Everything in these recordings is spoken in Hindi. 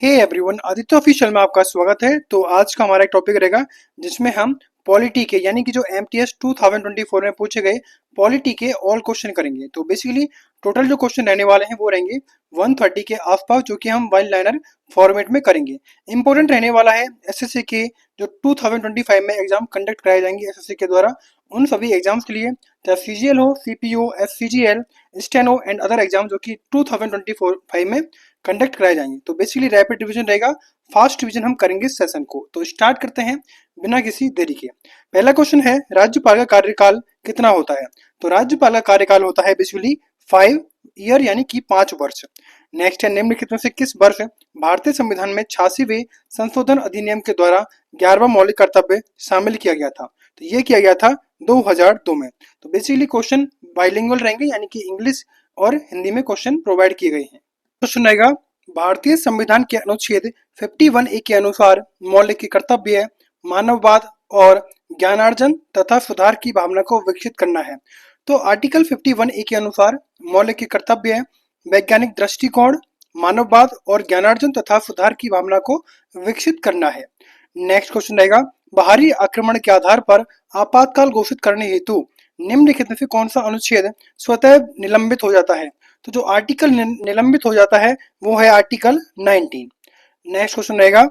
हे एवरीवन, आदित्य ऑफिशियल में आपका स्वागत है। तो आज का हमारा एक टॉपिक रहेगा जिसमें हम पॉलिटी के यानी कि जो एमटीएस 2024 में पूछे गए पॉलिटी के ऑल क्वेश्चन करेंगे। तो बेसिकली टोटल जो क्वेश्चन रहने वाले हैं वो रहेंगे 130 के आसपास, जो कि हम वन लाइनर फॉर्मेट में करेंगे। इंपॉर्टेंट रहने वाला है एसएससी के जो 2025 में एग्जाम कंडक्ट कराए जाएंगे एसएससी के द्वारा, उन सभी एग्जाम्स के लिए, चाहे सीजीएल हो, CPO, SCGL, steno and other exam जो कि 2025 में कंडक्ट कराए जाएंगे। तो बेसिकली रैपिड रिवीजन रहेगा, फास्ट रिवीजन हम करेंगे सेशन को। तो स्टार्ट करते हैं बिना किसी देरी के। पहला क्वेश्चन है, राज्यपाल का कार्यकाल कितना होता है? तो राज्यपाल का कार्यकाल होता है बेसिकली 5 ईयर यानी कि 5 वर्ष। नेक्स्ट है, निम्नलिखित में से किस वर्ष भारतीय संविधान में 86वें संशोधन अधिनियम के द्वारा 11वां मौलिक कर्तव्य शामिल किया गया था? तो ये किया गया था 2002 में। तो बेसिकली क्वेश्चन बाइलिंगुअल रहेंगे यानी कि इंग्लिश और हिंदी में क्वेश्चन प्रोवाइड किए गए हैं। क्वेश्चन रहेगा, भारतीय संविधान के अनुच्छेद 51A के अनुसार मौलिक कर्तव्य है मानववाद और ज्ञानार्जन तथा सुधार की भावना को विकसित करना है। तो आर्टिकल 51A के अनुसार मौलिक कर्तव्य है वैज्ञानिक दृष्टिकोण, मानववाद और ज्ञानार्जन तथा सुधार की भावना को विकसित करना है। नेक्स्ट क्वेश्चन रहेगा, बाहरी आक्रमण के आधार पर आपातकाल घोषित करने हेतु निम्नलिखित में से कौन सा अनुच्छेद स्वतः निलंबित हो जाता है? तो जो आर्टिकल निलंबित हो जाता है वो है आर्टिकल 19। नेक्स्ट क्वेश्चन रहेगा,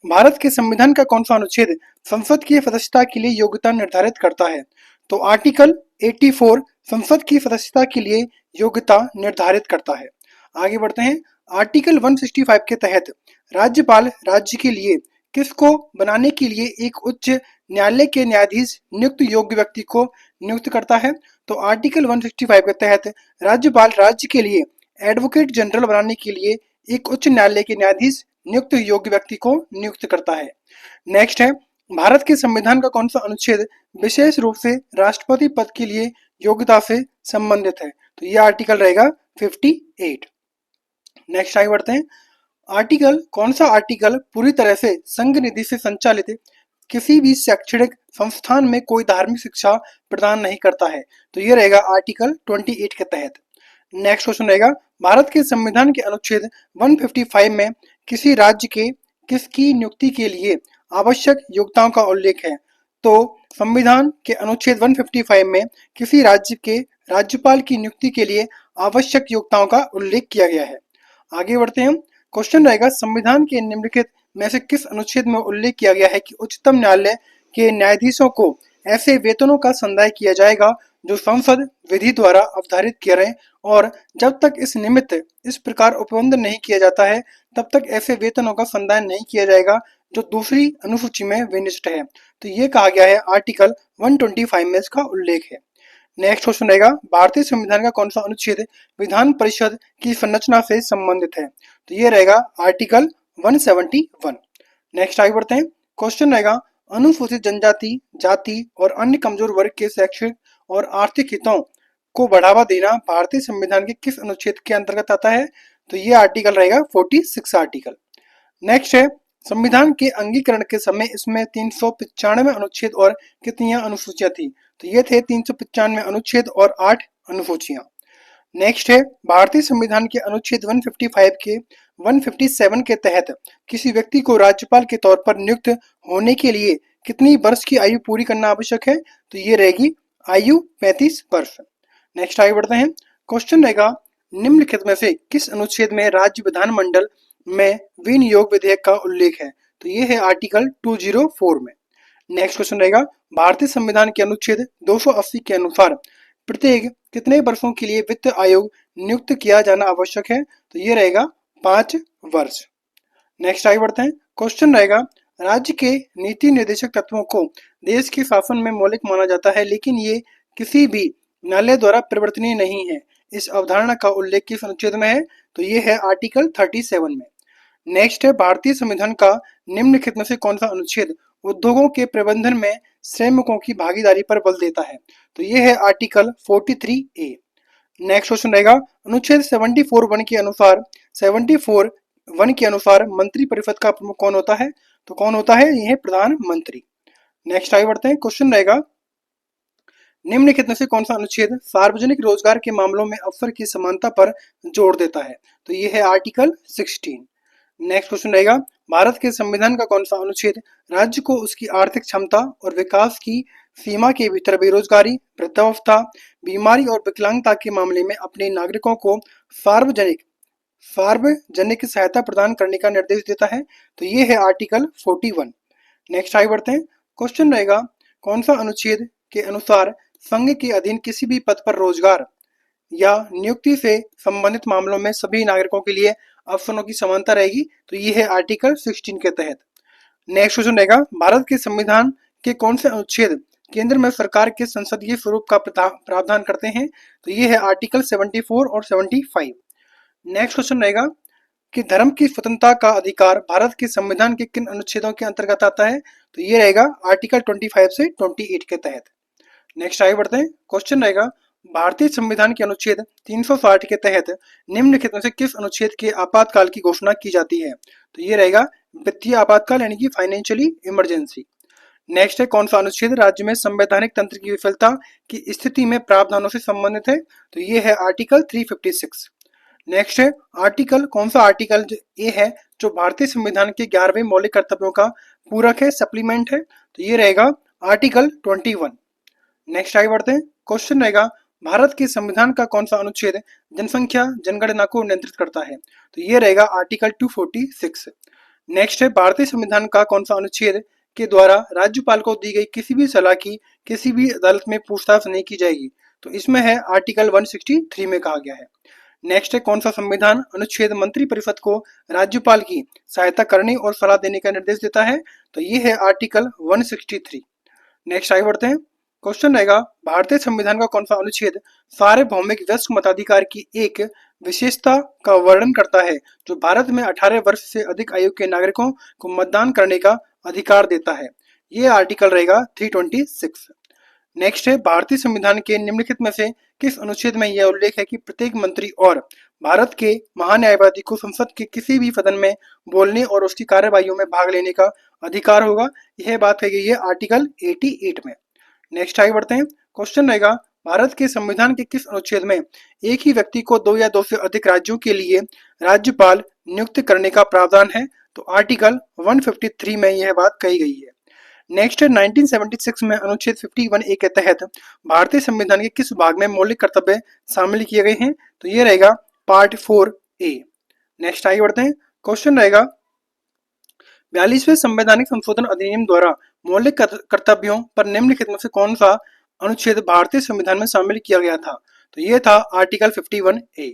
भारत के संविधान का कौन सा अनुच्छेद संसद की सदस्यता के लिए योग्यता निर्धारित करता है? तो आर्टिकल 84 संसद की सदस्यता के लिए योग्यता निर्धारित करता है। आगे बढ़ते हैं, आर्टिकल 165 के तहत राज्यपाल राज्य के लिए किसको बनाने के लिए एक उच्च न्यायालय के न्यायाधीश नियुक्त योग्य व्यक्ति को नियुक्त करता है? तो आर्टिकल 165 के तहत राज्यपाल राज्य के लिए एडवोकेट जनरल बनाने के लिए एक उच्च न्यायालय के न्यायाधीश नियुक्त योग्य व्यक्ति को नियुक्त करता है। नेक्स्ट है, भारत के संविधान का कौन सा अनुच्छेद विशेष रूप से राष्ट्रपति पद के लिए योग्यता से संबंधित है? तो यह आर्टिकल रहेगा 58। नेक्स्ट आगे बढ़ते हैं, कौन सा आर्टिकल पूरी तरह से संघ निधि से संचालित किसी भी शैक्षणिक संस्थान में कोई धार्मिक शिक्षा प्रदान नहीं करता है? तो ये रहेगा आर्टिकल 28 के तहत। नेक्स्ट क्वेश्चन रहेगा, भारत के संविधान के अनुच्छेद 155 में किसी राज्य के किसकी नियुक्ति के लिए आवश्यक योग्यताओं का उल्लेख है? तो संविधान के अनुच्छेद 155 में किसी राज्य के राज्यपाल की नियुक्ति के लिए आवश्यक योग्यताओं का उल्लेख किया गया है। आगे बढ़ते हैं, क्वेश्चन रहेगा, संविधान के निम्नलिखित में से किस अनुच्छेद में उल्लेख किया गया है कि उच्चतम न्यायालय के न्यायाधीशों को ऐसे वेतनों का संदाय किया जाएगा जो संसद विधि द्वारा अवधारित किए रहे, और जब तक इस निमित्त इस प्रकार उपबंध नहीं किया जाता है तब तक ऐसे वेतनों का संदाय नहीं किया जाएगा जो दूसरी अनुसूची में विनिष्ट है? तो ये कहा गया है आर्टिकल 125 में इसका उल्लेख है। नेक्स्ट क्वेश्चन रहेगा, भारतीय संविधान का कौन सा अनुच्छेद विधान परिषद की संरचना से संबंधित है? तो ये रहेगा आर्टिकल 171। नेक्स्ट आगे बढ़ते हैं, क्वेश्चन रहेगा, अनुसूचित जनजाति, जाति और अन्य कमजोर वर्ग के शैक्षिक और आर्थिक हितों को बढ़ावा देना भारतीय संविधान के किस अनुच्छेद के अंतर्गत आता है? तो ये आर्टिकल रहेगा 46 आर्टिकल। नेक्स्ट है, संविधान के अंगीकरण के समय इसमें 395 अनुच्छेद और कितनी अनुसूचियां थी? तो ये थे 395 अनुच्छेद और 8 अनुसूचियां। नेक्स्ट है, भारतीय संविधान के अनुच्छेद 155 के 157 के तहत किसी व्यक्ति को राज्यपाल के तौर पर नियुक्त होने के लिए कितनी वर्ष की आयु पूरी करना आवश्यक है? तो ये रहेगी आयु 35 वर्ष। नेक्स्ट आगे बढ़ते हैं, क्वेश्चन रहेगा, निम्नलिखित में से किस अनुच्छेद में राज्य विधानमंडल में विनियोग विधेयक का उल्लेख है? तो ये है आर्टिकल 204 में। नेक्स्ट क्वेश्चन रहेगा, भारतीय संविधान के अनुच्छेद 280 के अनुसार प्रत्येक कितने वर्षों के लिए वित्त आयोग नियुक्त किया जाना आवश्यक है? तो ये रहेगा 5 वर्ष। नेक्स्ट आगे बढ़ते हैं, क्वेश्चन रहेगा, राज्य के नीति निर्देशक तत्वों को देश के शासन में मौलिक माना जाता है लेकिन ये किसी भी न्यायालय द्वारा परिवर्तनीय नहीं है। इस अवधारणा का उल्लेख किस अनुच्छेद में है? तो ये है आर्टिकल 37 में। नेक्स्ट है, भारतीय संविधान का निम्नलिखित में से कौन सा अनुच्छेद उद्योगों के प्रबंधन में श्रमिकों की भागीदारी पर बल देता है? तो ये है आर्टिकल 43A। नेक्स्ट क्वेश्चन रहेगा, अनुच्छेद 74(1) के अनुसार 74(1) के अनुसार मंत्री परिषद का प्रमुख कौन होता है? तो कौन होता है? यह है प्रधानमंत्री। नेक्स्ट आगे बढ़ते हैं, क्वेश्चन रहेगा, निम्नलिखित में से कौन सा अनुच्छेद सार्वजनिक रोजगार के मामलों में अवसर की समानता पर जोर देता है? तो यह है आर्टिकल 16। नेक्स्ट क्वेश्चन रहेगा, भारत के संविधान का कौन सा अनुच्छेद राज्य को उसकी आर्थिक क्षमता और विकास की सीमा के भीतर बेरोजगारी, वृद्धावस्था, बीमारी और विकलांगता के मामले में अपने नागरिकों को सार्वजनिक सार्वजनिक सहायता प्रदान करने का निर्देश देता है? तो ये है आर्टिकल 41। नेक्स्ट आगे बढ़ते हैं। क्वेश्चन रहेगा, कौन सा अनुच्छेद के अनुसार संघ के अधीन किसी भी पद पर रोजगार या नियुक्ति से संबंधित मामलों में सभी नागरिकों के लिए अवसरों की समानता रहेगी? तो ये है आर्टिकल 16 के तहत। नेक्स्ट क्वेश्चन रहेगा, भारत के संविधान के कौन से अनुच्छेद केंद्र में सरकार के संसदीय स्वरूप का प्रावधान करते हैं? तो ये है आर्टिकल 74 और 75। नेक्स्ट क्वेश्चन रहेगा कि धर्म की स्वतंत्रता का अधिकार भारत के संविधान के किन अनुच्छेदों के अंतर्गत आता है? तो ये रहेगा आर्टिकल 25 से 28 के तहत। नेक्स्ट आगे बढ़ते हैं। क्वेश्चन रहेगा, भारतीय संविधान के अनुच्छेद 360 के तहत निम्नलिखित में से किस अनुच्छेद के आपातकाल की घोषणा की जाती है? तो ये रहेगा वित्तीय आपातकाल यानी कि फाइनेंशियली इमरजेंसी। नेक्स्ट है, कौन सा अनुच्छेद राज्य में संवैधानिक तंत्र की विफलता की स्थिति में प्रावधानों से संबंधित है? तो ये है आर्टिकल 356। नेक्स्ट है, आर्टिकल कौन सा आर्टिकल ये है जो भारतीय संविधान के 11वें मौलिक कर्तव्यों का पूरक है, सप्लीमेंट है? तो ये रहेगा आर्टिकल 21। नेक्स्ट आगे बढ़ते हैं। क्वेश्चन रहेगा, भारत के संविधान का कौन सा अनुच्छेद जनसंख्या जनगणना को नियंत्रित करता है? तो ये रहेगा आर्टिकल 246। नेक्स्ट है, भारतीय संविधान का कौन सा अनुच्छेद के द्वारा राज्यपाल को दी गई किसी भी सलाह की किसी भी अदालत में पूछताछ नहीं की जाएगी? तो इसमें है आर्टिकल 163 में कहा गया है। नेक्स्ट है, कौन सा संविधान अनुच्छेद मंत्री परिषद को राज्यपाल की सहायता करने और सलाह देने का निर्देश देता है? तो ये है आर्टिकल 163। नेक्स्ट आगे बढ़ते हैं। क्वेश्चन रहेगा, भारतीय संविधान का कौन सा अनुच्छेद सार्वभौमिक वयस्क मताधिकार की एक विशेषता का वर्णन करता है जो भारत में 18 वर्ष से अधिक आयु के नागरिकों को मतदान करने का अधिकार देता है? ये आर्टिकल रहेगा 326। नेक्स्ट है, भारतीय संविधान के निम्नलिखित में से किस अनुच्छेद में यह उल्लेख है कि प्रत्येक मंत्री और भारत के महान्यायवादी को संसद के किसी भी सदन में बोलने और उसकी कार्यवाहियों में भाग लेने का अधिकार होगा? यह बात कही गई है आर्टिकल 88 में। नेक्स्ट आगे बढ़ते हैं। क्वेश्चन रहेगा, भारत के संविधान के किस अनुच्छेद में एक ही व्यक्ति को 2 या 2 से अधिक राज्यों के लिए राज्यपाल नियुक्त करने का प्रावधान है? तो आर्टिकल 153 में यह बात कही गई है। नेक्स्ट है, 1976 में अनुच्छेद 51A के तहत भारतीय संविधान के किस भाग में मौलिक कर्तव्य शामिल किए गए हैं? तो ये रहेगा पार्ट 4A। नेक्स्ट आगे बढ़ते हैं। क्वेश्चन रहेगा, 42वें संवैधानिक संशोधन अधिनियम द्वारा मौलिक कर्तव्यों पर निम्नलिखित में से कौन सा अनुच्छेद भारतीय संविधान में शामिल किया गया था? तो ये था आर्टिकल 51A।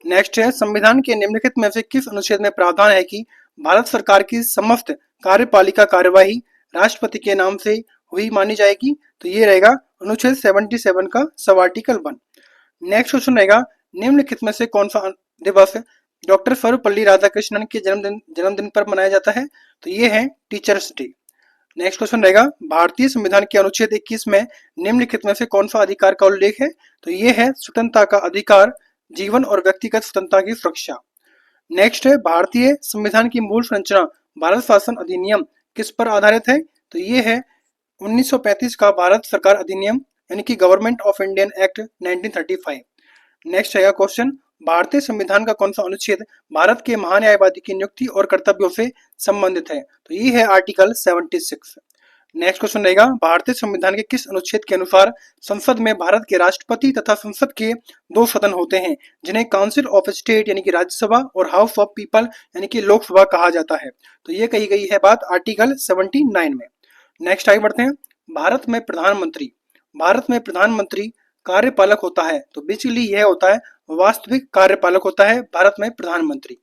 नेक्स्ट है, संविधान के निम्नलिखित में से किस अनुच्छेद में प्रावधान है कि भारत सरकार की समस्त कार्यपालिका कार्यवाही राष्ट्रपति के नाम से हुई मानी जाएगी? तो ये रहेगा अनुच्छेद 77 का सब आर्टिकल 1। नेक्स्ट क्वेश्चन रहेगा, निम्नलिखित में से कौन सा दिवस डॉक्टर सर्वपल्ली राधाकृष्णन के जन्मदिन पर मनाया जाता है? तो ये है टीचर्स डे। नेक्स्ट क्वेश्चन रहेगा, भारतीय संविधान के अनुच्छेद 21 में निम्नलिखित में से कौन सा अधिकार का उल्लेख है? तो ये है स्वतंत्रता का अधिकार, जीवन और व्यक्तिगत स्वतंत्रता की सुरक्षा। नेक्स्ट है, भारतीय संविधान की मूल संरचना भारत शासन अधिनियम किस पर आधारित है? तो ये है 1935 का भारत सरकार अधिनियम यानी कि government of Indian act 1935। Next है क्वेश्चन, भारतीय संविधान का कौन सा अनुच्छेद भारत के महान्यायवादी की नियुक्ति और कर्तव्यों से संबंधित है? तो ये है आर्टिकल 76। नेक्स्ट क्वेश्चन रहेगा, भारतीय संविधान के किस अनुच्छेद के अनुसार संसद में भारत के राष्ट्रपति तथा संसद के 2 सदन होते हैं जिन्हें काउंसिल ऑफ स्टेट यानी कि राज्यसभा और हाउस ऑफ पीपल यानी कि लोकसभा कहा जाता है? तो ये कही गई है बात आर्टिकल 79 में। नेक्स्ट आगे बढ़ते हैं। भारत में प्रधानमंत्री कार्यपालक होता है, तो बेसिकली यह होता है वास्तविक कार्यपालक होता है भारत में प्रधानमंत्री।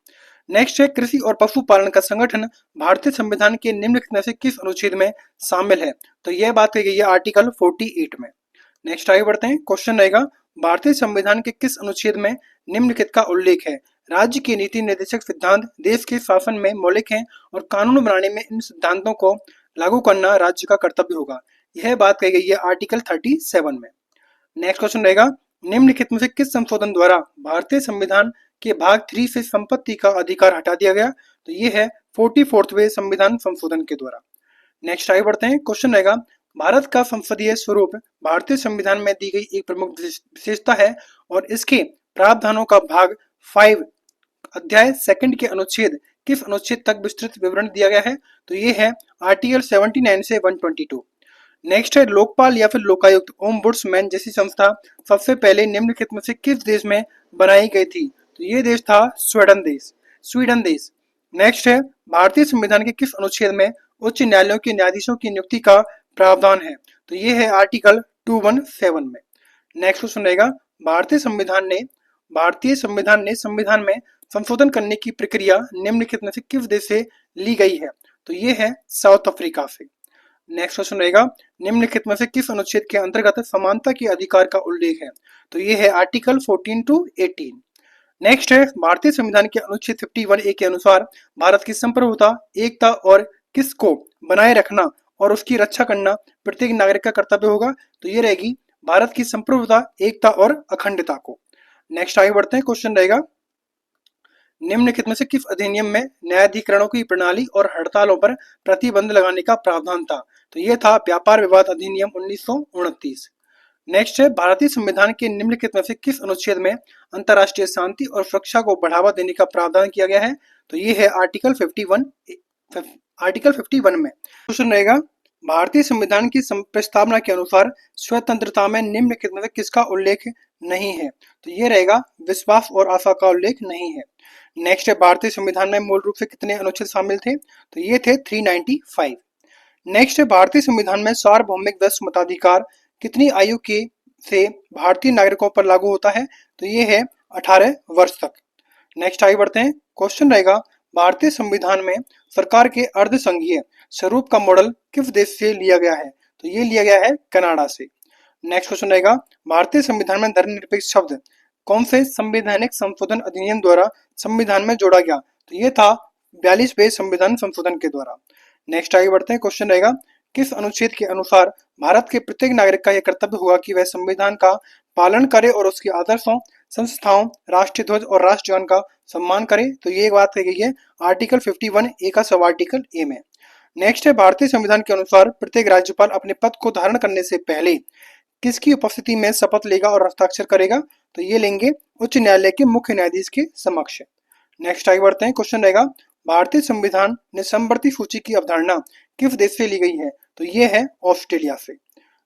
नेक्स्ट है, कृषि और पशुपालन का संगठन भारतीय संविधान के निम्नलिखित में से किस अनुच्छेद में शामिल है? तो यह बात कही गई है आर्टिकल 48 में। नेक्स्ट आगे बढ़ते हैं। क्वेश्चन रहेगा, भारतीय संविधान के किस अनुच्छेद में निम्नलिखित का उल्लेख है? राज्य के नीति निर्देशक सिद्धांत देश के शासन में मौलिक हैं और कानून बनाने में इन सिद्धांतों को लागू करना राज्य का कर्तव्य होगा। यह बात कही गई है आर्टिकल 37 में। नेक्स्ट क्वेश्चन रहेगा, निम्नलिखित में से किस संशोधन द्वारा भारतीय संविधान के भाग 3 से संपत्ति का अधिकार हटा दिया गया? तो ये है 44वें संविधान संशोधन के द्वारा। नेक्स्ट आगे बढ़ते हैं। क्वेश्चन रहेगा, भारत का संसदीय स्वरूप भारतीय संविधान में दी गई एक प्रमुख विशेषता है और इसके प्रावधानों का भाग 5 अध्याय 2 के अनुच्छेद किस अनुच्छेद तक विस्तृत विवरण दिया गया है? तो ये है आर्टिकल 79 से 122। नेक्स्ट है लोकपाल या फिर लोकायुक्त ओम्बुड्समैन जैसी संस्था सबसे पहले निम्नलिखित में से किस देश में बनाई गई थी? तो ये देश था स्वीडन देश। नेक्स्ट है भारतीय संविधान के किस अनुच्छेद में उच्च न्यायालयों के न्यायाधीशों की नियुक्ति का प्रावधान है? तो ये है आर्टिकल 217 में। नेक्स्ट क्वेश्चन रहेगा भारतीय संविधान ने संविधान में संशोधन करने की प्रक्रिया निम्नलिखित में से किस देश से ली गई है? तो ये है साउथ अफ्रीका से। नेक्स्ट क्वेश्चन रहेगा निम्नलिखित में से किस अनुच्छेद के अंतर्गत समानता के अधिकार का उल्लेख है? तो ये है आर्टिकल 14 टू 18। नेक्स्ट है भारतीय संविधान के अनुच्छेद 51A के अनुसार भारत की संप्रभुता, एकता और किसको बनाए रखना और उसकी रक्षा करना प्रत्येक नागरिक का कर्तव्य होगा? तो ये रहेगी भारत की संप्रभुता, एकता और अखंडता को। नेक्स्ट आगे बढ़ते हैं। क्वेश्चन रहेगा निम्नलिखित में से किस अधिनियम में न्यायाधिकरणों की प्रणाली और हड़तालों पर प्रतिबंध लगाने का प्रावधान था? तो यह था व्यापार विवाद अधिनियम 1929। नेक्स्ट है भारतीय संविधान के निम्नलिखित में से किस अनुच्छेद में अंतर्राष्ट्रीय शांति और सुरक्षा को बढ़ावा देने का प्रावधान किया गया है? तो ये है आर्टिकल 51 में। क्वेश्चन रहेगा भारतीय संविधान की प्रस्तावना के अनुसार स्वतंत्रता में निम्नलिखित में से किसका उल्लेख नहीं है? तो ये रहेगा विश्वास और आशा का उल्लेख नहीं है। नेक्स्ट है भारतीय संविधान में मूल रूप से कितने अनुच्छेद शामिल थे? तो ये थे 395। नेक्स्ट है भारतीय संविधान में सार्वभौमिक वैश्विक मताधिकार कितनी आयु के से भारतीय नागरिकों पर लागू होता है? तो ये है 18 वर्ष तक। नेक्स्ट आगे बढ़ते हैं। क्वेश्चन रहेगा भारतीय संविधान में सरकार के अर्धसंघीय स्वरूप का मॉडल किस देश से लिया गया है? तो ये लिया गया है कनाडा से। नेक्स्ट क्वेश्चन रहेगा भारतीय संविधान में धर्मनिरपेक्ष शब्द कौन से संवैधानिक संशोधन अधिनियम द्वारा संविधान में जोड़ा गया? तो ये था 42वें संविधान संशोधन के द्वारा। नेक्स्ट आगे बढ़ते हैं। क्वेश्चन रहेगा किस अनुच्छेद के अनुसार भारत के प्रत्येक नागरिक का यह कर्तव्य होगा कि वह संविधान का पालन करे और उसके आदर्शों, संस्थाओं, राष्ट्रीय ध्वज और राष्ट्रगान का सम्मान करे? तो ये बात कही गई है आर्टिकल 51A का सब आर्टिकल ए में। नेक्स्ट है भारतीय संविधान के अनुसार प्रत्येक राज्यपाल अपने पद को धारण करने से पहले किसकी उपस्थिति में शपथ लेगा और हस्ताक्षर करेगा? तो ये लेंगे उच्च न्यायालय के मुख्य न्यायाधीश के समक्ष। नेक्स्ट आगे बढ़ते हैं। क्वेश्चन रहेगा भारतीय संविधान ने समवर्ती सूची की अवधारणा किस देश से ली गई है? तो ये है ऑस्ट्रेलिया से।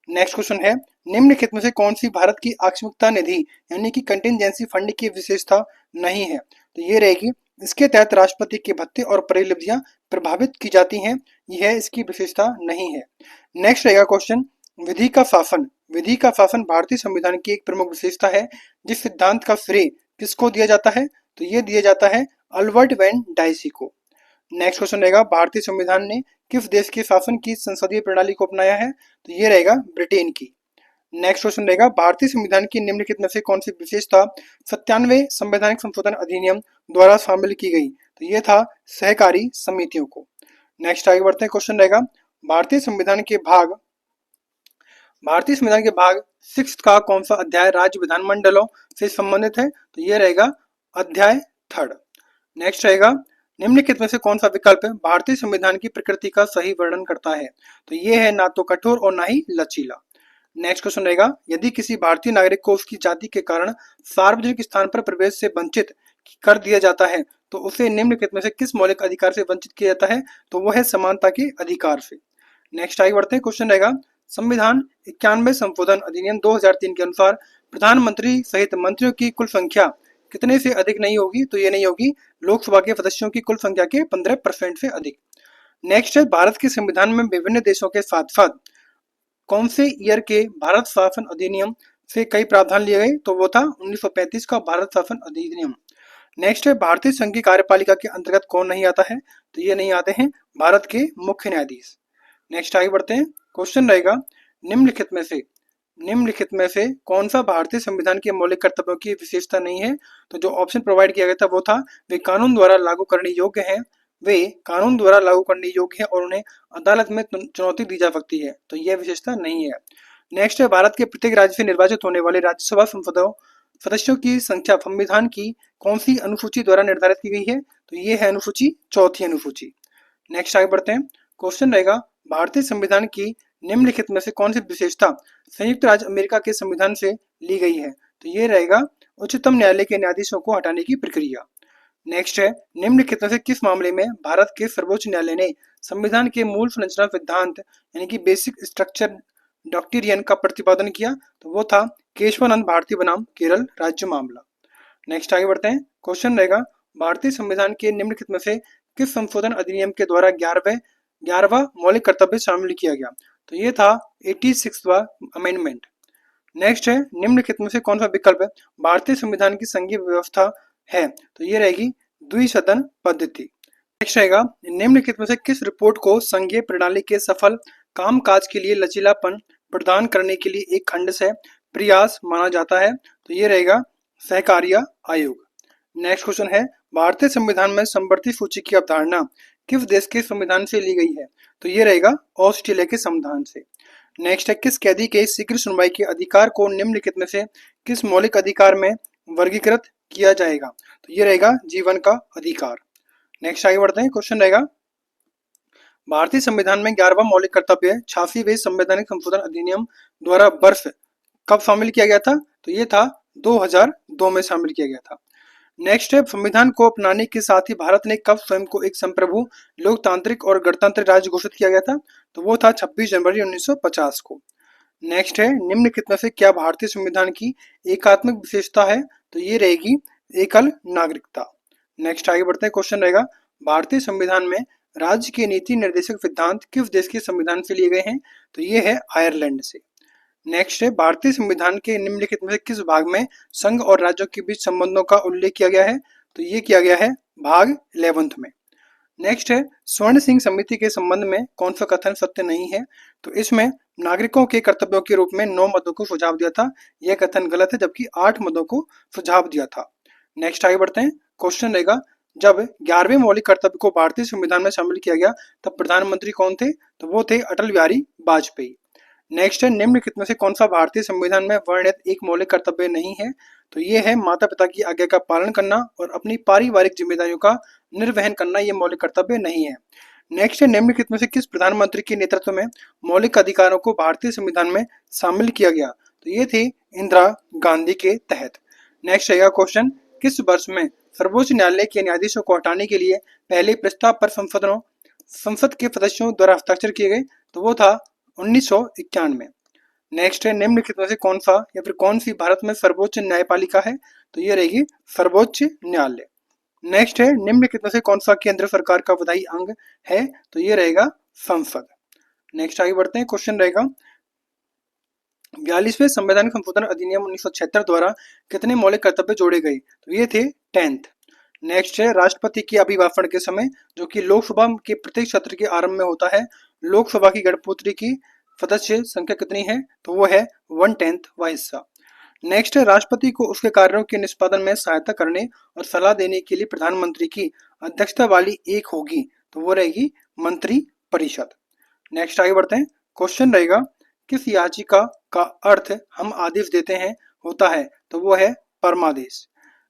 नेक्स्ट क्वेश्चन है निम्नलिखित में से कौन सी भारत की आकस्मिकता निधि यानी कि कंटिजेंसी फंड की विशेषता नहीं है? तो ये रहेगी इसके तहत राष्ट्रपति के भत्ते और परिलब्धियां प्रभावित की जाती हैं, यह इसकी विशेषता नहीं है। नेक्स्ट रहेगा क्वेश्चन विधि का शासन भारतीय संविधान की एक प्रमुख विशेषता है जिस सिद्धांत का श्रेय किसको दिया जाता है? तो ये दिया जाता है अल्बर्ट वैन डाइसी को। नेक्स्ट क्वेश्चन रहेगा भारतीय संविधान ने किस देश के शासन की संसदीय प्रणाली को अपनाया है? तो ये रहेगा ब्रिटेन की। नेक्स्ट क्वेश्चन रहेगा भारतीय संविधान की निम्नलिखित में से कौन सी विशेषता 97वें संवैधानिक संशोधन अधिनियम द्वारा शामिल की गई? तो ये था सहकारी समितियों को। नेक्स्ट आगे बढ़ते हैं। क्वेश्चन रहेगा भारतीय संविधान के भाग 6 का कौन सा अध्याय राज्य विधानमंडलों से संबंधित है? तो ये रहेगा अध्याय 3। नेक्स्ट रहेगा निम्नलिखित में से कौन सा विकल्प भारतीय संविधान की प्रकृति का सही वर्णन करता है? तो ये है ना तो कठोर और ना ही लचीला। नेक्स्ट क्वेश्चन रहेगा यदि किसी भारतीय नागरिक को उसकी जाति के कारण सार्वजनिक स्थान पर प्रवेश से वंचित कर दिया जाता है तो उसे निम्नलिखित में से किस मौलिक अधिकार से वंचित किया जाता है? तो वह है समानता के अधिकार से। नेक्स्ट आगे बढ़ते हैं। क्वेश्चन रहेगा संविधान 91 संशोधन अधिनियम 2003 के अनुसार प्रधानमंत्री सहित मंत्रियों की कुल संख्या कितने से अधिक नहीं होगी? तो ये नहीं होगी लोकसभा के सदस्यों की कुल संख्या के 15% से अधिक। नेक्स्ट है भारत के संविधान में विभिन्न देशों के साथ साथ कौन से ईयर के भारत शासन अधिनियम से कई प्रावधान लिए गए? तो वो था 1935 का भारत शासन अधिनियम। नेक्स्ट है भारतीय संघ की कार्यपालिका के अंतर्गत कौन नहीं आता है? तो ये नहीं आते हैं भारत के मुख्य न्यायाधीश। नेक्स्ट आगे बढ़ते हैं। क्वेश्चन रहेगा निम्नलिखित में से कौन सा भारतीय संविधान के मौलिक कर्तव्यों की विशेषता नहीं है? तो जो ऑप्शन प्रोवाइड किया गया था वो था वे कानून द्वारा लागू करने योग्य हैं और उन्हें अदालत में चुनौती दी जा सकती है। तो यह विशेषता नहीं है। नेक्स्ट है भारत के प्रत्येक राज्य से निर्वाचित होने वाले राज्यसभा सदस्यों की संख्या संविधान की कौन सी अनुसूची द्वारा निर्धारित की गई है? तो ये है अनुसूची 4थी अनुसूची। नेक्स्ट आगे बढ़ते हैं। क्वेश्चन रहेगा भारतीय संविधान की निम्नलिखित में से कौन सी विशेषता संयुक्त राज्य अमेरिका के संविधान से ली गई है? तो ये रहेगा उच्चतम न्यायालय के न्यायाधीशों को हटाने की प्रक्रिया। नेक्स्ट है, निम्नलिखित में से किस मामले में भारत के सर्वोच्च न्यायालय ने संविधान के मूल संरचना सिद्धांत यानी कि बेसिक स्ट्रक्चर डॉक्ट्रियन का प्रतिपादन किया? तो वो था केशवानंद भारती बनाम केरल राज्य मामला। नेक्स्ट आगे बढ़ते हैं। क्वेश्चन रहेगा, भारतीय संविधान के निम्नलिखित में से किस संशोधन अधिनियम के द्वारा 11वां मौलिक कर्तव्य शामिल किया गया? तो ये था 86वां अमेंडमेंट। नेक्स्ट है, निम्नलिखित में से कौन सा विकल्प भारतीय संविधान की संघीय व्यवस्था है? तो ये रहेगी द्विसदन पद्धति। नेक्स्ट रहेगा, निम्नलिखित में से किस रिपोर्ट को संघीय प्रणाली के सफल कामकाज के लिए लचीलापन प्रदान करने के लिए एक खंड से प्रयास माना जाता है? तो ये रहेगा सहकारिता आयोग। नेक्स्ट क्वेश्चन है, भारतीय संविधान में समवर्ती सूची की अवधारणा किस देश के संविधान से ली गई है? तो ये रहेगा ऑस्ट्रेलिया के संविधान से। नेक्स्ट है, किस कैदी के शीघ्र सुनवाई के अधिकार को निम्नलिखित में से किस मौलिक अधिकार में वर्गीकृत किया जाएगा? तो ये रहेगा जीवन का अधिकार। नेक्स्ट आगे बढ़ते हैं। क्वेश्चन रहेगा, भारतीय संविधान में 11वां मौलिक कर्तव्य 86वें संवैधानिक संशोधन अधिनियम द्वारा वर्ष कब शामिल किया गया था? तो ये था 2002 में शामिल किया गया था। नेक्स्ट है, संविधान को अपनाने के साथ ही भारत ने कब स्वयं को एक संप्रभु लोकतांत्रिक और गणतंत्र राज्य घोषित किया गया था? तो वो था 26 जनवरी 1950 को। नेक्स्ट है, निम्नलिखित में से क्या भारतीय संविधान की एकात्मक विशेषता है? तो ये रहेगी एकल नागरिकता। नेक्स्ट आगे बढ़ते हैं। क्वेश्चन रहेगा, भारतीय संविधान में राज्य के नीति निर्देशक सिद्धांत किस देश के संविधान से लिए गए हैं? तो ये है आयरलैंड से। नेक्स्ट है, भारतीय संविधान के निम्नलिखित में से किस भाग में संघ और राज्यों के बीच संबंधों का उल्लेख किया गया है? तो ये किया गया है भाग 11 में। नेक्स्ट है, स्वर्ण सिंह समिति के संबंध में कौन सा कथन सत्य नहीं है? तो इसमें नागरिकों के कर्तव्यों के रूप में 9 मदों को सुझाव दिया था, यह कथन गलत है, जबकि 8 मदों को सुझाव दिया था। नेक्स्ट आगे बढ़ते हैं। क्वेश्चन रहेगा, जब 11वें मौलिक कर्तव्य को भारतीय संविधान में शामिल किया गया तब प्रधानमंत्री कौन थे? तो वो थे अटल बिहारी वाजपेयी। नेक्स्ट है, निम्नलिखित में से कौन सा भारतीय संविधान में वर्णित एक मौलिक कर्तव्य नहीं है? तो ये है माता पिता की आज्ञा का पालन करना और अपनी पारिवारिक जिम्मेदारियों का निर्वहन करना, ये मौलिक कर्तव्य नहीं है। नेक्स्ट है, निम्नलिखित में से किस प्रधानमंत्री के नेतृत्व में मौलिक अधिकारों को भारतीय संविधान में शामिल किया गया? तो ये थी इंदिरा गांधी के तहत। नेक्स्ट रहेगा क्वेश्चन, किस वर्ष में सर्वोच्च न्यायालय के न्यायाधीशों को हटाने के लिए पहले प्रस्ताव पर संसद के सदस्यों द्वारा हस्ताक्षर किए गए? तो वो था 1991। नेक्स्ट है, निम्नलिखित में से कौन सा या फिर कौन सी भारत में सर्वोच्च न्यायपालिका है? तो ये रहेगी सर्वोच्च न्यायालय। नेक्स्ट है, निम्नलिखित में से कौन सा केंद्र सरकार का विधायी अंग है? तो ये रहेगा संसद। नेक्स्ट आगे बढ़ते हैं। क्वेश्चन रहेगा, 42वें संवैधानिक संशोधन अधिनियम 1976 द्वारा कितने मौलिक कर्तव्य जोड़े गए? तो ये थे 10th। नेक्स्ट है, राष्ट्रपति के अभिभाषण के समय जो कि लोकसभा के प्रत्येक सत्र के आरंभ में होता है, लोकसभा की गणपूत्री की सदस्य संख्या कितनी है? तो वो है 1/10 वा हिस्सा। नेक्स्ट है, राष्ट्रपति को उसके कार्यों के निष्पादन में सहायता करने और सलाह देने के लिए प्रधानमंत्री की अध्यक्षता वाली एक होगी, तो वो रहेगी मंत्री परिषद। नेक्स्ट आगे बढ़ते हैं। क्वेश्चन रहेगा, किस याचिका का अर्थ हम आदेश देते हैं होता है? तो वो है परमादेश।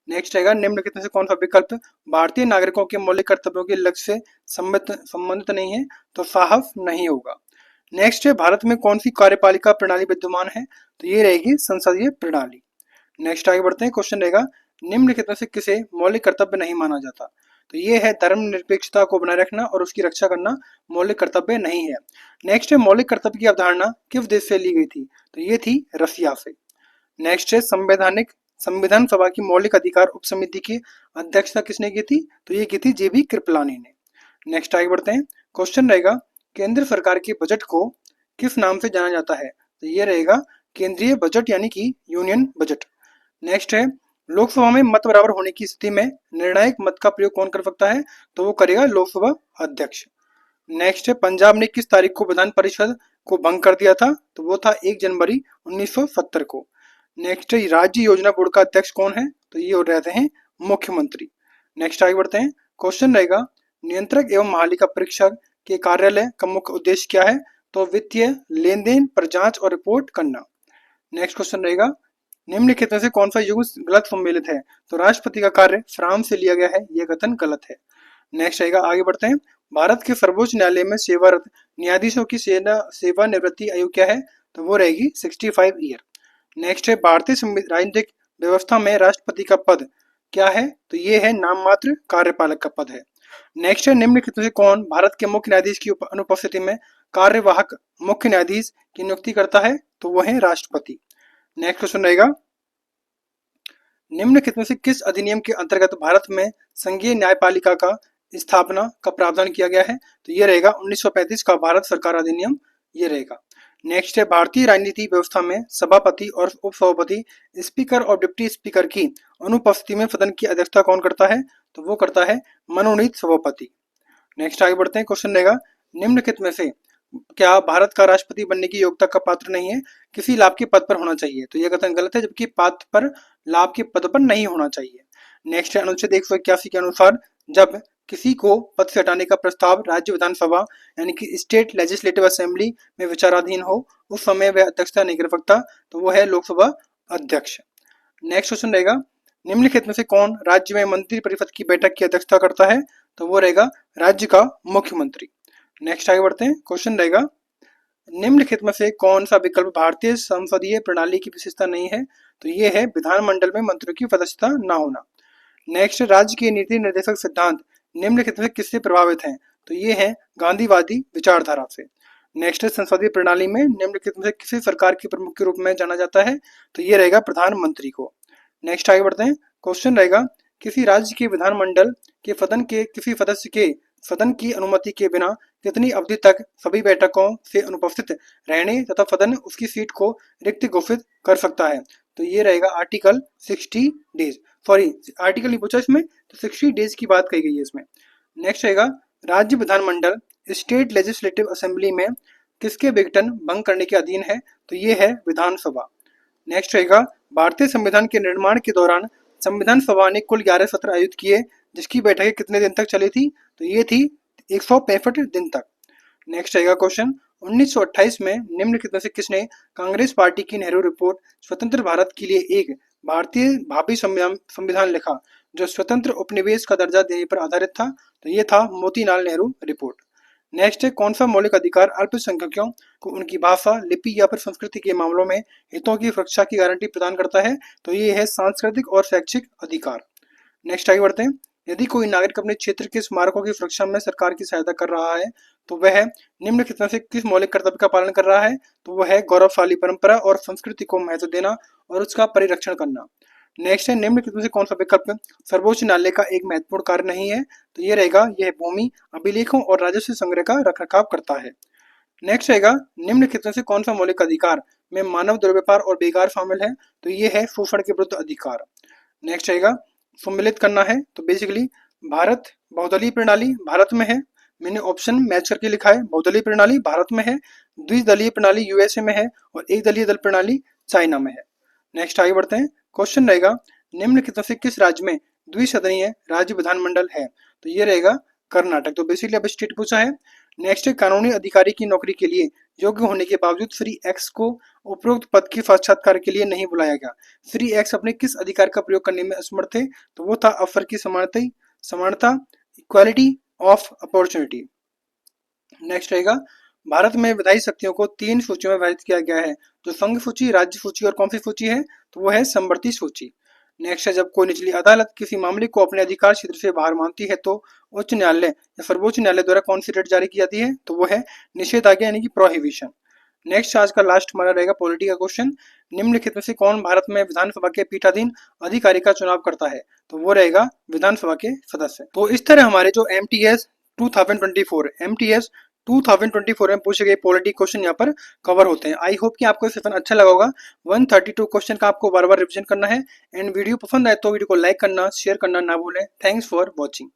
नेक्स्ट रहेगा, निम्नलिखित में से कौन सा विकल्प भारतीय नागरिकों के मौलिक कर्तव्यों के लक्ष्य से संबंधित नहीं है? तो साहब नहीं होगा। नेक्स्ट है, भारत में कौन सी कार्यपालिका प्रणाली विद्यमान है? तो ये रहेगी संसदीय प्रणाली। नेक्स्ट आगे बढ़ते हैं। क्वेश्चन रहेगा, निम्नलिखित में से किसे मौलिक कर्तव्य नहीं माना जाता? तो ये है धर्मनिरपेक्षता को बनाए रखना और उसकी रक्षा करना मौलिक कर्तव्य नहीं है। नेक्स्ट है, मौलिक कर्तव्य की अवधारणा किस देश से ली गई थी? तो ये थी रसिया से। नेक्स्ट है, संविधान सभा की मौलिक अधिकार उप समिति की अध्यक्षता किसने की थी? तो ये की थी JB कृपलानी ने। नेक्स्ट आगे बढ़ते हैं। क्वेश्चन रहेगा, केंद्र सरकार के बजट को किस नाम से जाना जाता है? तो ये रहेगा केंद्रीय बजट यानी कि यूनियन बजट। नेक्स्ट है, लोकसभा में मत बराबर होने की स्थिति में निर्णायक मत का प्रयोग कौन कर सकता है? तो वो करेगा लोकसभा अध्यक्ष। नेक्स्ट है, पंजाब ने किस तारीख को विधान परिषद को भंग कर दिया था? तो वो था 1 जनवरी 1970 को। नेक्स्ट है, राज्य योजना बोर्ड का अध्यक्ष कौन है? तो ये रहते हैं मुख्यमंत्री। नेक्स्ट आगे बढ़ते हैं। क्वेश्चन रहेगा, नियंत्रक एवं महालेखा परीक्षक के कार्यालय का मुख्य उद्देश्य क्या है? तो वित्तीय लेन देन पर जांच और रिपोर्ट करना। नेक्स्ट क्वेश्चन रहेगा, निम्नलिखित में से कौन सा युग गलत सम्मिलित है? तो राष्ट्रपति का कार्य फ्रांस से लिया गया है, यह कथन गलत है। नेक्स्ट आएगा, आगे बढ़ते हैं। भारत के सर्वोच्च न्यायालय में सेवारत न्यायाधीशों की सेवानिवृत्ति आयु क्या है? तो वो रहेगी 65 ईयर। नेक्स्ट है, भारतीय राजनीतिक व्यवस्था में राष्ट्रपति का पद क्या है? तो ये है नाम मात्र कार्यपालक का पद है। नेक्स्ट है निम्नलिखित में से कौन भारत के मुख्य न्यायाधीश की अनुपस्थिति में कार्यवाहक मुख्य न्यायाधीश की नियुक्ति करता है? तो वो है राष्ट्रपति। नेक्स्ट क्वेश्चन रहेगा निम्नलिखित में से किस अधिनियम के अंतर्गत भारत में संघीय न्यायपालिका का स्थापना का प्रावधान किया गया है? तो ये रहेगा 1935 का भारत सरकार अधिनियम, ये रहेगा। नेक्स्ट है भारतीय राजनीति व्यवस्था में सभापति और उपसभापति, स्पीकर और डिप्टी स्पीकर की अनुपस्थिति में सदन की अध्यक्षता कौन करता है? तो वो करता है मनोनीत सभापति। नेक्स्ट आगे बढ़ते हैं। क्वेश्चन रहेगा निम्नलिखित में से क्या भारत का राष्ट्रपति बनने की योग्यता का पात्र नहीं है, किसी लाभ के पद पर होना चाहिए? तो यह कथन गलत है, जबकि पात्र पर लाभ के पद पर नहीं होना चाहिए। नेक्स्ट है अनुच्छेद 181 के अनुसार जब किसी को पद से हटाने का प्रस्ताव राज्य विधानसभा यानी कि स्टेट लेजिस्लेटिव असेंबली में विचाराधीन हो, उस समय वह अध्यक्षता नहीं कर सकता, तो वो है लोकसभा अध्यक्ष। नेक्स्ट क्वेश्चन रहेगा निम्नलिखित में से कौन राज्य में मंत्री परिषद की बैठक की अध्यक्षता करता है? तो वो रहेगा राज्य का मुख्यमंत्री। नेक्स्ट आगे बढ़ते हैं। क्वेश्चन रहेगा निम्नलिखित में से कौन सा विकल्प भारतीय संसदीय प्रणाली की विशेषता नहीं है? तो ये है विधानमंडल में मंत्रियों की सदस्यता न होना। नेक्स्ट राज्य के नीति निर्देशक सिद्धांत निम्नलिखित में किससे प्रभावित हैं? तो ये है गांधीवादी विचारधारा से। नेक्स्ट संसदीय प्रणाली में निम्नलिखित में से किसी सरकार के प्रमुख के रूप में जाना जाता है? तो ये रहेगा प्रधानमंत्री को। नेक्स्ट आगे बढ़ते हैं। क्वेश्चन रहेगा किसी राज्य के विधानमंडल के सदन के किसी सदस्य के सदन की अनुमति के बिना कितनी अवधि तक सभी बैठकों से अनुपस्थित रहने तथा सदन उसकी सीट को रिक्त घोषित कर सकता है? तो ये रहेगा आर्टिकल 60 डेज। सॉरी, आर्टिकल नहीं पूछा इसमें, तो 60 डेज की बात कही गई है इसमें। नेक्स्ट रहेगा राज्य विधानमंडल स्टेट लेजिस्लेटिव असेंबली में किसके विघटन भंग करने के अधीन है? तो ये है विधानसभा। नेक्स्ट रहेगा भारतीय संविधान के निर्माण के दौरान संविधान सभा ने कुल 11 सत्र आयोजित किए, जिसकी बैठकें कितने दिन तक चली थी? तो ये थी 165 दिन तक। नेक्स्ट रहेगा क्वेश्चन 1928 में निम्नलिखित में से किसने कांग्रेस पार्टी की नेहरू रिपोर्ट स्वतंत्र भारत के लिए एक भारतीय भावी संविधान लिखा जो स्वतंत्र उपनिवेश का दर्जा देने पर आधारित था? तो ये था मोतीलाल नेहरू रिपोर्ट। नेक्स्ट है कौन सा मौलिक अधिकार अल्पसंख्यकों को उनकी भाषा, लिपि या फिर संस्कृति के मामलों में हितों की सुरक्षा की गारंटी प्रदान करता है? तो ये है सांस्कृतिक और शैक्षिक अधिकार। नेक्स्ट आगे बढ़ते हैं। यदि कोई नागरिक अपने क्षेत्र के स्मारकों की सुरक्षा में सरकार की सहायता कर रहा है तो वह निम्नलिखित में से किस मौलिक कर्तव्य का पालन कर रहा है? तो वह है गौरवशाली परंपरा और संस्कृति को महत्व देना और उसका परिरक्षण करना। नेक्स्ट है निम्नलिखित में से कौन सा विकल्प सर्वोच्च न्यायालय का एक महत्वपूर्ण कार्य नहीं है? तो ये रहेगा यह भूमि अभिलेखों और राजस्व संग्रह का रखरखाव करता है। नेक्स्ट रहेगा निम्नलिखित में से कौन सा मौलिक अधिकार में मानव दुर्व्यवहार और बेकार शामिल है? तो ये है शोषण के विरुद्ध अधिकार। नेक्स्ट रहेगा सम्मिलित करना है, तो बेसिकली भारत बहुदलीय प्रणाली भारत में है, मैंने ऑप्शन मैच करके लिखा है, बहुदलीय प्रणाली भारत में है, द्विदलीय प्रणाली यूएसए में है और एक दलीय दल प्रणाली चाइना में है। नेक्स्ट आगे बढ़ते हैं। क्वेश्चन रहेगा निम्नलिखित में से किस राज्य में द्विसदनीय राज्य विधानमंडल है? तो ये रहेगा कर्नाटक। तो बेसिकली अब स्टेट पूछा है। नेक्स्ट है कानूनी अधिकारी की नौकरी के लिए योग्य होने के बावजूद श्री एक्स को उपरोक्त पद के साक्षात्कार के लिए नहीं बुलाया गया। श्री एक्स अपने किस अधिकार का प्रयोग करने में असमर्थ थे? तो वो था अवसर की समानता, इक्वालिटी ऑफ अपॉर्चुनिटी। नेक्स्ट रहेगा भारत में विधायी शक्तियों को 3 सूचियों में विभाजित किया गया है, जो संघ सूची, राज्य सूची और कौन सी सूची है? तो वो है समवर्ती सूची। नेक्स्ट है जब कोई निचली अदालत किसी मामले को अपने अधिकार क्षेत्र से बाहर मानती है तो उच्च न्यायालय या सर्वोच्च न्यायालय द्वारा कौन सी रेट जारी की जाती है? तो वो है निषेधाज्ञा यानी कि प्रोहिबिशन। नेक्स्ट आज का लास्ट हमारा रहेगा पॉलिटी का क्वेश्चन। निम्नलिखित में से कौन भारत में विधानसभा के पीठाधीन अधिकारी का चुनाव करता है? तो वो रहेगा विधानसभा के सदस्य। तो इस तरह हमारे जो MTS 2024 में पूछे गए पॉलिटी क्वेश्चन यहाँ पर कवर होते हैं। आई होप कि आपको सेशन अच्छा लगा होगा। 132 क्वेश्चन का आपको बार बार रिविजन करना है एंड वीडियो पसंद आए तो वीडियो को लाइक करना, शेयर करना ना भूलें। Thanks for watching.